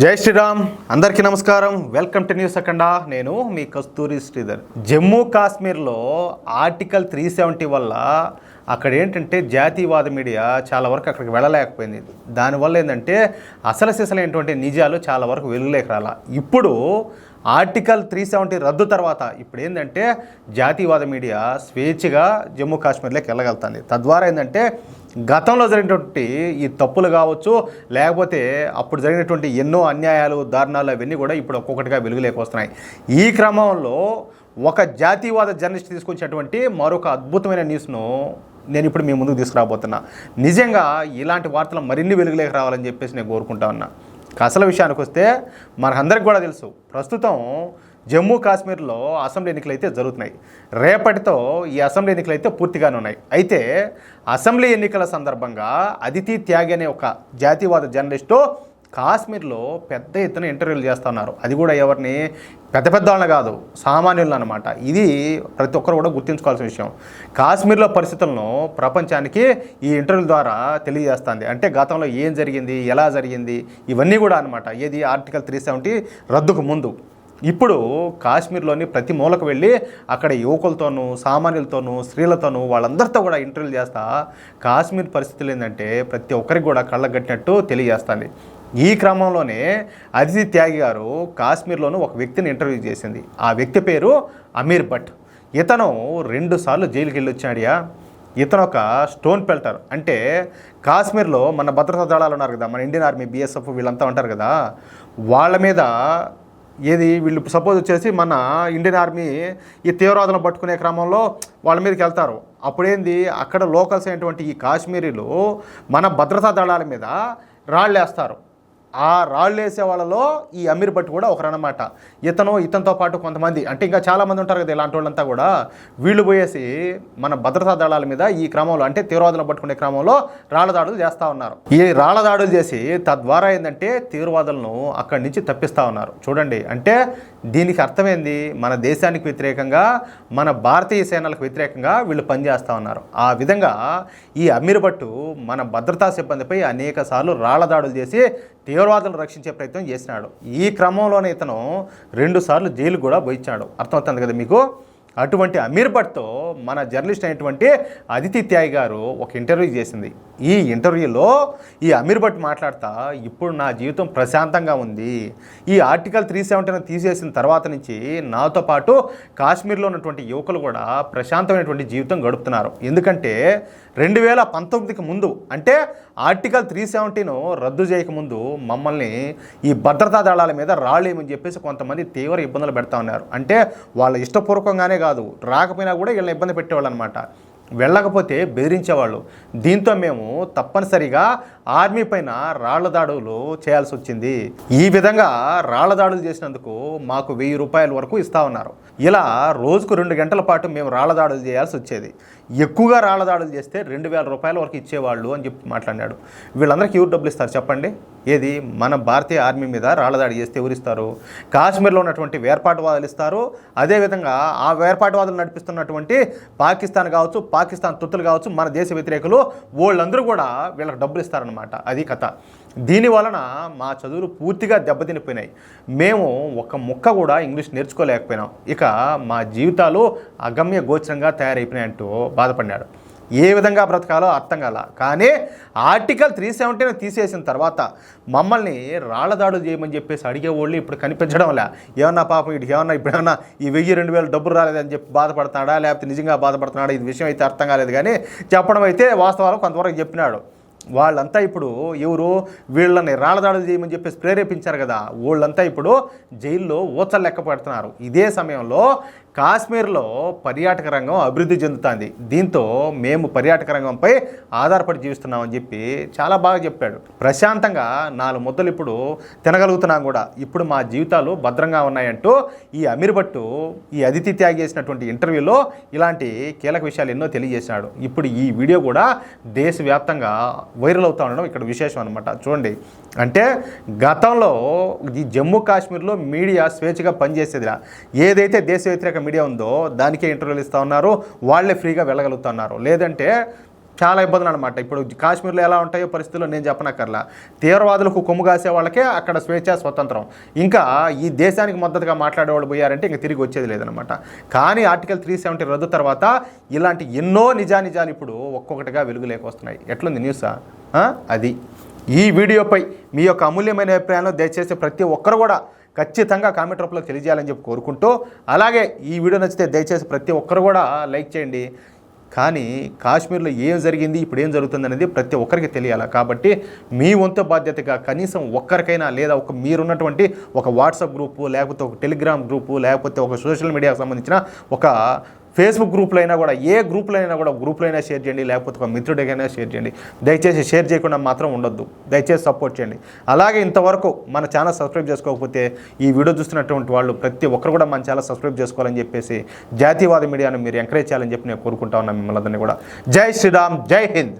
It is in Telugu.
జై శ్రీరామ్, అందరికీ నమస్కారం. వెల్కమ్ టు న్యూస్ అఖండ. నేను మీ కస్తూరి శ్రీధర్. జమ్మూ కాశ్మీర్లో ఆర్టికల్ 370 వల్ల అక్కడ ఏంటంటే జాతీయవాద మీడియా చాలా వరకు అక్కడికి వెళ్ళలేకపోయింది. దానివల్ల ఏంటంటే అసలు సిసలైనటువంటి నిజాలు చాలా వరకు వెలుగులేక రాలా. ఇప్పుడు ఆర్టికల్ 370 రద్దు తర్వాత ఇప్పుడు ఏంటంటే జాతీయవాద మీడియా స్వేచ్ఛగా జమ్మూ కాశ్మీర్లోకి వెళ్ళగలుగుతుంది. తద్వారా ఏంటంటే గతంలో జరిగినటువంటి ఈ తప్పులు కావచ్చు, లేకపోతే అప్పుడు జరిగినటువంటి ఎన్నో అన్యాయాలు, దారుణాలు అవన్నీ కూడా ఇప్పుడు ఒక్కొక్కటిగా వెలుగులోకి వస్తున్నాయి. ఈ క్రమంలో ఒక జాతీయవాద జర్నలిస్ట్ తీసుకొచ్చినటువంటి మరొక అద్భుతమైన న్యూస్ను నేను ఇప్పుడు మీ ముందుకు తీసుకురాబోతున్నా. నిజంగా ఇలాంటి వార్తలు మరిన్ని వెలుగులోకి రావాలని చెప్పేసి నేను కోరుకుంటా ఉన్నా. అసలు విషయానికి వస్తే మనకందరికి కూడా తెలుసు, ప్రస్తుతం జమ్మూ కాశ్మీర్లో అసెంబ్లీ ఎన్నికలు అయితే జరుగుతున్నాయి. రేపటితో ఈ అసెంబ్లీ ఎన్నికలు అయితే పూర్తిగానే ఉన్నాయి. అయితే అసెంబ్లీ ఎన్నికల సందర్భంగా అదితి త్యాగి అనే ఒక జాతీయవాద జర్నలిస్టు కాశ్మీర్లో పెద్ద ఎత్తున ఇంటర్వ్యూలు చేస్తున్నారు. అది కూడా ఎవరిని, పెద్ద పెద్ద వాళ్ళని కాదు, సామాన్యులను అనమాట. ఇది ప్రతి ఒక్కరు కూడా గుర్తుంచుకోవాల్సిన విషయం. కాశ్మీర్లో పరిస్థితులను ప్రపంచానికి ఈ ఇంటర్వ్యూల ద్వారా తెలియజేస్తుంది. అంటే గతంలో ఏం జరిగింది, ఎలా జరిగింది, ఇవన్నీ కూడా అనమాట. ఏది ఆర్టికల్ 370 రద్దుకు ముందు. ఇప్పుడు కాశ్మీర్లోని ప్రతి మూలకు వెళ్ళి అక్కడ యువకులతోనూ, సామాన్యులతోనూ, స్త్రీలతోనూ వాళ్ళందరితో కూడా ఇంటర్వ్యూలు చేస్తా కాశ్మీర్ పరిస్థితులు ఏంటంటే ప్రతి ఒక్కరికి కూడా కళ్ళగట్టినట్టు తెలియజేస్తుంది. ఈ క్రమంలోనే అదితి త్యాగి గారు కాశ్మీర్లోనూ ఒక వ్యక్తిని ఇంటర్వ్యూ చేసింది. ఆ వ్యక్తి పేరు అమీర్ భట్. ఇతను 2 సార్లు జైలుకి వెళ్ళి వచ్చాడియా. ఇతను ఒక స్టోన్ పెల్టర్. అంటే కాశ్మీర్లో మన భద్రతా దళాలు ఉన్నారు కదా, మన ఇండియన్ ఆర్మీ, BSF వీళ్ళంతా ఉంటారు కదా, వాళ్ళ మీద వీళ్ళు సపోజ్ వచ్చేసి మన ఇండియన్ ఆర్మీ ఈ తీవ్రవాదులను పట్టుకునే క్రమంలో వాళ్ళ మీదకి వెళ్తారు. అప్పుడేంది, అక్కడ లోకల్స్ అయినటువంటి ఈ కాశ్మీరీలు మన భద్రతా దళాల మీద రాళ్ళు వేస్తారు. ఆ రాళ్ళు వేసే వాళ్ళలో ఈ అమీర్ భట్ కూడా ఒకరన్నమాట. ఇతనితో పాటు కొంతమంది, అంటే ఇంకా చాలామంది ఉంటారు కదా ఇలాంటి వాళ్ళంతా కూడా, వీళ్ళు పోయేసి మన భద్రతా దళాల మీద ఈ క్రమంలో, అంటే తీవ్రవాదులను పట్టుకునే క్రమంలో రాళ్ల దాడులు చేస్తూ ఉన్నారు. ఈ రాళ్ల దాడులు చేసి తద్వారా ఏంటంటే తీవ్రవాదులను అక్కడి నుంచి తప్పిస్తూ ఉన్నారు. చూడండి, అంటే దీనికి అర్థమైంది, మన దేశానికి వ్యతిరేకంగా, మన భారతీయ సేనలకు వ్యతిరేకంగా వీళ్ళు పనిచేస్తూ ఉన్నారు. ఆ విధంగా ఈ అమీర్ భట్ మన భద్రతా సిబ్బందిపై అనేక సార్లు రాళ్ల దాడులు చేసి తీవ్రవాదులను రక్షించే ప్రయత్నం చేసినాడు. ఈ క్రమంలోనే ఇతను 2 సార్లు జైలు కూడా పోయించాడు. అర్థమవుతుంది కదా మీకు. అటువంటి అమీర్ భట్తో మన జర్నలిస్ట్ అయినటువంటి అదితి త్యాగి గారు ఒక ఇంటర్వ్యూ చేసింది. ఈ ఇంటర్వ్యూలో ఈ అమీర్ భట్ మాట్లాడుతా, ఇప్పుడు నా జీవితం ప్రశాంతంగా ఉంది. ఈ ఆర్టికల్ 370 తీసేసిన తర్వాత నుంచి నాతో పాటు కాశ్మీర్లో ఉన్నటువంటి యువకులు కూడా ప్రశాంతమైనటువంటి జీవితం గడుపుతున్నారు. ఎందుకంటే 2019కి ముందు, అంటే ఆర్టికల్ 370 రద్దు చేయకముందు మమ్మల్ని ఈ భద్రతా దళాల మీద రాళ్ళేమని చెప్పేసి కొంతమంది తీవ్ర ఇబ్బందులు పెడతా ఉన్నారు. అంటే వాళ్ళ ఇష్టపూర్వకంగానే కాదు, రాకపోయినా కూడా వీళ్ళని ఇబ్బంది పెట్టేవాళ్ళు అనమాట. వెళ్ళకపోతే బెదిరించేవాళ్ళు. దీంతో మేము తప్పనిసరిగా ఆర్మీ పైన రాళ్ల దాడులు చేయాల్సి వచ్చింది. ఈ విధంగా రాళ్ల దాడులు చేసినందుకు మాకు 1000 రూపాయల వరకు ఇస్తా ఉన్నారు. ఇలా రోజుకు 2 గంటల పాటు మేము రాళ్ల దాడులు చేయాల్సి వచ్చేది. ఎక్కువగా రాళ్ల దాడులు చేస్తే 2000 రూపాయల వరకు ఇచ్చేవాళ్ళు అని చెప్పి మాట్లాడినాడు. వీళ్ళందరికీ ఎవరు డబ్బులు ఇస్తారు చెప్పండి? ఏది, మన భారతీయ ఆర్మీ మీద రాళ్ల దాడి చేస్తే ఎవరు ఇస్తారు? కాశ్మీర్లో ఉన్నటువంటి వేర్పాటువాదులు ఇస్తారు. అదేవిధంగా ఆ వేర్పాటువాదులు నడిపిస్తున్నటువంటి పాకిస్తాన్ కావచ్చు, పాకిస్తాన్ తొత్తులు కావచ్చు, మన దేశ వ్యతిరేకులు, వాళ్ళందరూ కూడా వీళ్ళకి డబ్బులు ఇస్తారనమాట. అది కథ. దీని వలన మా చదువులు పూర్తిగా దెబ్బతినిపోయినాయి. మేము ఒక ముక్క కూడా ఇంగ్లీష్ నేర్చుకోలేకపోయినాం. ఇక మా జీవితాలు అగమ్య గోచరంగా తయారైపోయినాయంటూ బాధపడినాడు. ఏ విధంగా బ్రతకాలో అర్థం కాల. కానీ ఆర్టికల్ 370 తీసేసిన తర్వాత మమ్మల్ని రాళ్ల దాడులు చేయమని చెప్పేసి అడిగేవాళ్ళు ఇప్పుడు కనిపించడం లే. ఏమన్నా పాపం ఇటు ఏమన్నా ఇప్పుడు ఏమన్నా ఈ 1000-2000 డబ్బులు రాలేదని చెప్పి బాధపడుతున్నాడా, లేకపోతే నిజంగా బాధపడుతున్నాడా, ఇది విషయం అయితే అర్థం కాలేదు. కానీ చెప్పడం అయితే వాస్తవాలు కొంతవరకు చెప్పినాడు. వాళ్ళంతా ఇప్పుడు ఎవరు, వీళ్ళని రాళ్ల దాడులు చేయమని చెప్పేసి ప్రేరేపించారు కదా, వాళ్ళంతా ఇప్పుడు జైల్లో ఊచలు లెక్క పెడుతున్నారు. ఇదే సమయంలో కాశ్మీర్లో పర్యాటక రంగం అభివృద్ధి చెందుతుంది. దీంతో మేము పర్యాటక రంగంపై ఆధారపడి జీవిస్తున్నామని చెప్పి చాలా బాగా చెప్పాడు. ప్రశాంతంగా 4 ముద్దలు ఇప్పుడు తినగలుగుతున్నాం కూడా. ఇప్పుడు మా జీవితాలు భద్రంగా ఉన్నాయంటూ ఈ అమీర్ భట్ ఈ అదితి త్యాగి చేసినటువంటి ఇంటర్వ్యూలో ఇలాంటి కీలక విషయాలు ఎన్నో తెలియజేసినాడు. ఇప్పుడు ఈ వీడియో కూడా దేశవ్యాప్తంగా వైరల్ అవుతూ ఉండడం ఇక్కడ విశేషం అనమాట. చూడండి, అంటే గతంలో ఈ జమ్మూ కాశ్మీర్లో మీడియా స్వేచ్ఛగా పనిచేసేదిరా. ఏదైతే దేశ వ్యతిరేక మీడియా ఉందో దానికే ఇంటర్వ్యూలు ఇస్తూ ఉన్నారు, వాళ్ళే ఫ్రీగా వెళ్ళగలుగుతున్నారు. లేదంటే చాలా ఇబ్బందులు అనమాట. ఇప్పుడు కాశ్మీర్లో ఎలా ఉంటాయో పరిస్థితుల్లో నేను చెప్పనక్కర్లా. తీవ్రవాదులకు కొమ్ము కాసే వాళ్ళకే అక్కడ స్వేచ్ఛ స్వతంత్రం. ఇంకా ఈ దేశానికి మద్దతుగా మాట్లాడేవాళ్ళు పోయారంటే ఇంక తిరిగి వచ్చేది లేదనమాట. కానీ ఆర్టికల్ 370 రద్దు తర్వాత ఇలాంటి ఎన్నో నిజానిజాలు ఇప్పుడు ఒక్కొక్కటిగా వెలుగులోకి వస్తున్నాయి. ఎట్లుంది న్యూసా? అది ఈ వీడియోపై మీ యొక్క అమూల్యమైన అభిప్రాయాలను దయచేసి ప్రతి ఒక్కరు కూడా ఖచ్చితంగా కామెంట్ రూపంలో తెలియజేయాలని చెప్పి కోరుకుంటూ, అలాగే ఈ వీడియో నచ్చితే దయచేసి ప్రతి ఒక్కరు కూడా లైక్ చేయండి. కానీ కాశ్మీర్లో ఏం జరిగింది, ఇప్పుడు ఏం జరుగుతుంది అనేది ప్రతి ఒక్కరికి తెలియాలి. కాబట్టి మీ వంతు బాధ్యతగా కనీసం ఒక్కరికైనా, లేదా మీరున్నటువంటి ఒక వాట్సాప్ గ్రూపు, లేకపోతే ఒక టెలిగ్రామ్ గ్రూపు, లేకపోతే ఒక సోషల్ మీడియాకు సంబంధించిన ఒక ఫేస్బుక్ గ్రూప్లో అయినా కూడా, ఏ గ్రూప్లో అయినా కూడా గ్రూప్లో అయినా షేర్ చేయండి, లేకపోతే ఒక మిత్రుడికైనా షేర్ చేయండి. దయచేసి షేర్ చేయకుండా మాత్రం ఉండొద్దు. దయచేసి సపోర్ట్ చేయండి. అలాగే ఇంతవరకు మన ఛానల్ సబ్స్క్రైబ్ చేసుకోకపోతే ఈ వీడియో చూస్తున్నటువంటి వాళ్ళు ప్రతి ఒక్కరు కూడా మన ఛానల్ సబ్స్క్రైబ్ చేసుకోవాలని చెప్పేసి జాతీయవాద మీడియాను మీరు ఎంకరేజ్ చేయాలని చెప్పి నేను కోరుకుంటా ఉన్నాను మిమ్మల్ని అందరినీ కూడా. జై శ్రీరామ్, జై హింద్.